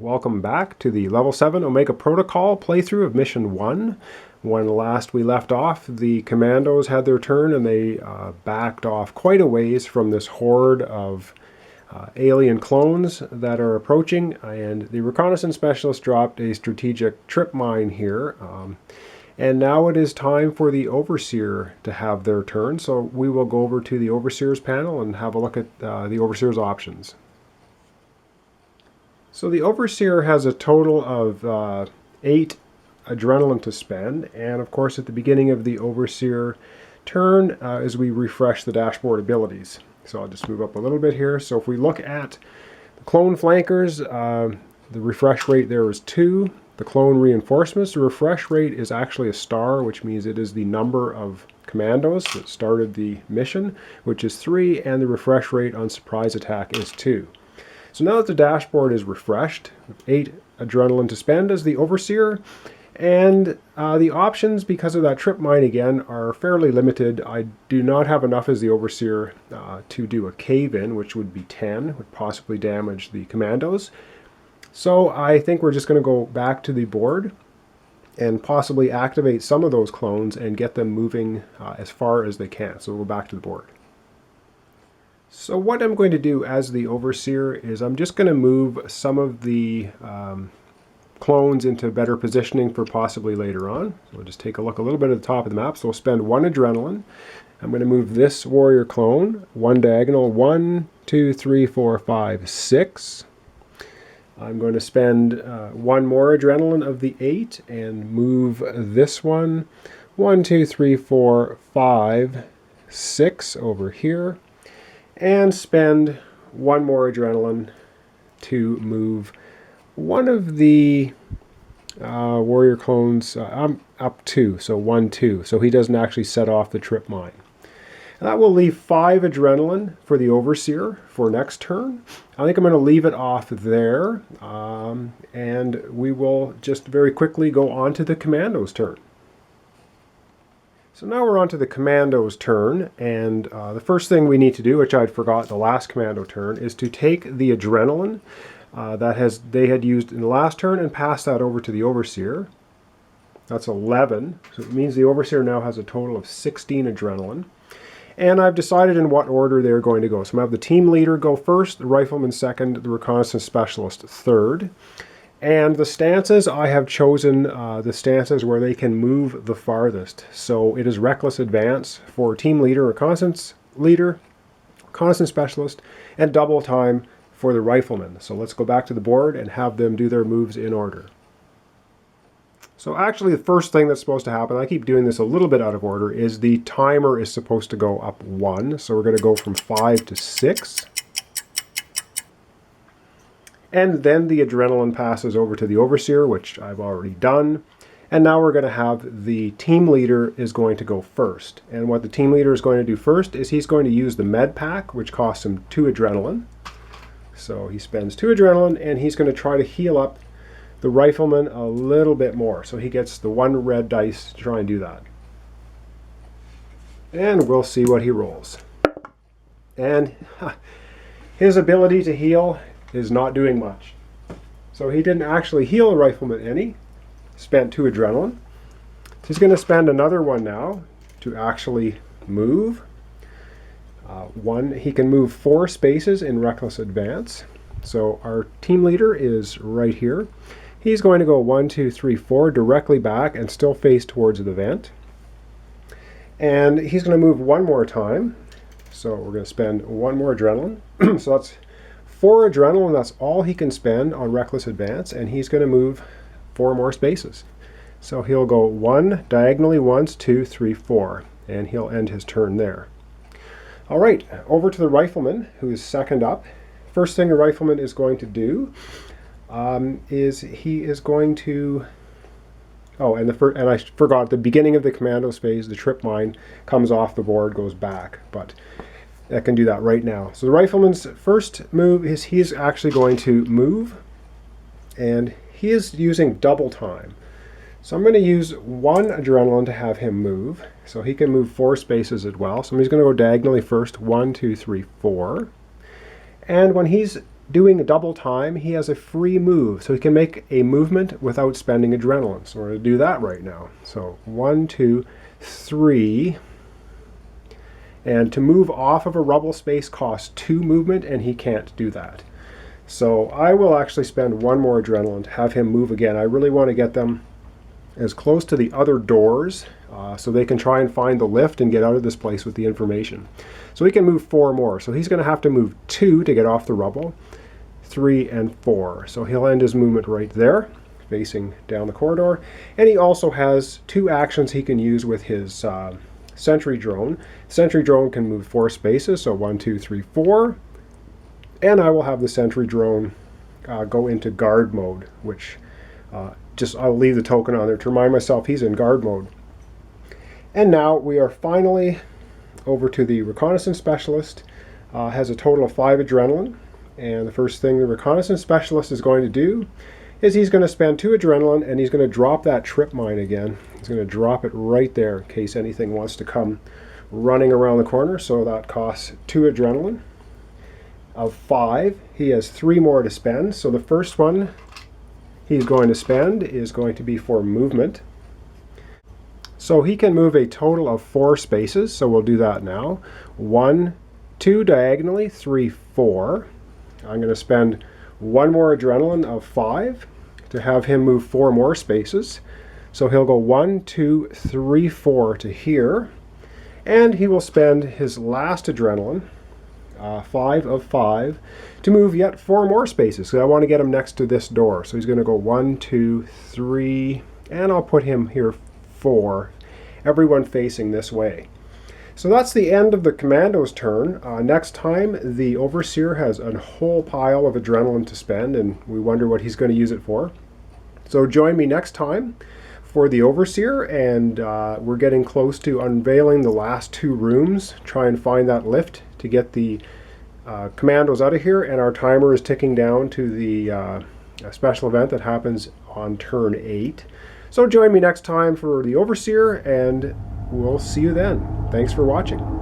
Welcome back to the Level 7 Omega Protocol playthrough of Mission 1. When last we left off, the Commandos had their turn and they backed off quite a ways from this horde of alien clones that are approaching, and the Reconnaissance Specialist dropped a strategic trip mine here. And now it is time for the Overseer to have their turn, so we will go over to the Overseer's panel and have a look at the Overseer's options. So the Overseer has a total of 8 adrenaline to spend, and of course at the beginning of the Overseer turn as we refresh the dashboard abilities. So I'll just move up a little bit here. So if we look at the clone flankers, the refresh rate there is 2. The clone reinforcements, the refresh rate is actually a star, which means it is the number of commandos that started the mission, which is 3, and the refresh rate on surprise attack is 2. So now that the dashboard is refreshed, 8 adrenaline to spend as the Overseer, and the options, because of that trip mine again, are fairly limited. I do not have enough as the Overseer to do a cave-in, which would be 10, would possibly damage the commandos. So I think we're just going to go back to the board and possibly activate some of those clones and get them moving as far as they can. So we'll go back to the board. So what I'm going to do as the Overseer is I'm just going to move some of the clones into better positioning for possibly later on. So we'll just take a look a little bit at the top of the map. So we'll spend 1 adrenaline. I'm going to move this warrior clone, 1 diagonal, 1, 2, 3, 4, 5, 6. I'm going to spend 1 more adrenaline of the 8 and move this one, 1, 2, 3, 4, 5, 6 over here. And spend 1 more adrenaline to move one of the warrior clones up 2, so 1, 2, so he doesn't actually set off the trip mine. And that will leave 5 adrenaline for the Overseer for next turn. I think I'm going to leave it off there, and we will just very quickly go on to the Commando's turn. So now we're on to the Commando's turn, and the first thing we need to do, which I'd forgot the last Commando turn, is to take the adrenaline they had used in the last turn and pass that over to the Overseer. That's 11, so it means the Overseer now has a total of 16 adrenaline. And I've decided in what order they're going to go. So I'm going to have the team leader go first, the rifleman second, the reconnaissance specialist third. And the stances, I have chosen the stances where they can move the farthest. So it is reckless advance for team leader, reconnaissance specialist, and double time for the rifleman. So let's go back to the board and have them do their moves in order. So actually the first thing that's supposed to happen, I keep doing this a little bit out of order, is the timer is supposed to go up 1. So we're going to go from 5 to 6. And then the adrenaline passes over to the Overseer, which I've already done. And now we're going to have the team leader is going to go first. And what the team leader is going to do first is he's going to use the med pack, which costs him 2 adrenaline. So he spends 2 adrenaline, and he's going to try to heal up the rifleman a little bit more. So he gets the 1 red dice to try and do that. And we'll see what he rolls. And his ability to heal is not doing much. So he didn't actually heal the rifleman any. Spent 2 adrenaline. So he's going to spend another 1 now to actually move. 1, he can move 4 spaces in reckless advance. So our team leader is right here. He's going to go 1, 2, 3, 4 directly back and still face towards the vent. And he's going to move 1 more time. So we're going to spend 1 more adrenaline. So that's 4 adrenaline, that's all he can spend on reckless advance, and he's going to move 4 more spaces. So he'll go 1 diagonally once, 2, 3, 4, and he'll end his turn there. All right, over to the rifleman, who is second up. First thing the rifleman is going to do is he is going to... Oh, and I forgot, at the beginning of the Commandos phase, the trip mine comes off the board, goes back, but I can do that right now. So the rifleman's first move is he's actually going to move, and he is using double time. So I'm going to use 1 adrenaline to have him move, so he can move 4 spaces as well. So he's going to go diagonally first, 1, 2, 3, 4. And when he's doing a double time, he has a free move, so he can make a movement without spending adrenaline. So we're going to do that right now. So 1, 2, 3. And to move off of a rubble space costs 2 movement, and he can't do that. So I will actually spend 1 more adrenaline to have him move again. I really want to get them as close to the other doors so they can try and find the lift and get out of this place with the information. So he can move 4 more. So he's going to have to move 2 to get off the rubble, 3 and 4. So he'll end his movement right there, facing down the corridor. And he also has 2 actions he can use with his sentry drone. Sentry drone can move 4 spaces, so 1, 2, 3, 4. And I will have the sentry drone go into guard mode, which I'll leave the token on there to remind myself he's in guard mode. And now we are finally over to the reconnaissance specialist. Has a total of 5 adrenaline. And the first thing the reconnaissance specialist is going to do is he's going to spend 2 adrenaline, and he's going to drop that trip mine again. He's going to drop it right there in case anything wants to come running around the corner. So that costs 2 adrenaline. Of 5, he has 3 more to spend. So the first one he's going to spend is going to be for movement. So he can move a total of 4 spaces. So we'll do that now. 1, 2 diagonally, 3, 4. I'm going to spend 1 more adrenaline of 5 to have him move 4 more spaces. So he'll go 1, 2, 3, 4 to here. And he will spend his last adrenaline, 5 of 5, to move yet 4 more spaces. So I want to get him next to this door. So he's going to go 1, 2, 3, and I'll put him here 4, everyone facing this way. So that's the end of the Commando's turn. Next time, the Overseer has a whole pile of adrenaline to spend, and we wonder what he's going to use it for. So join me next time for the Overseer, and we're getting close to unveiling the last 2 rooms. Try and find that lift to get the Commandos out of here, and our timer is ticking down to the special event that happens on turn 8. So join me next time for the Overseer, and we'll see you then. Thanks for watching.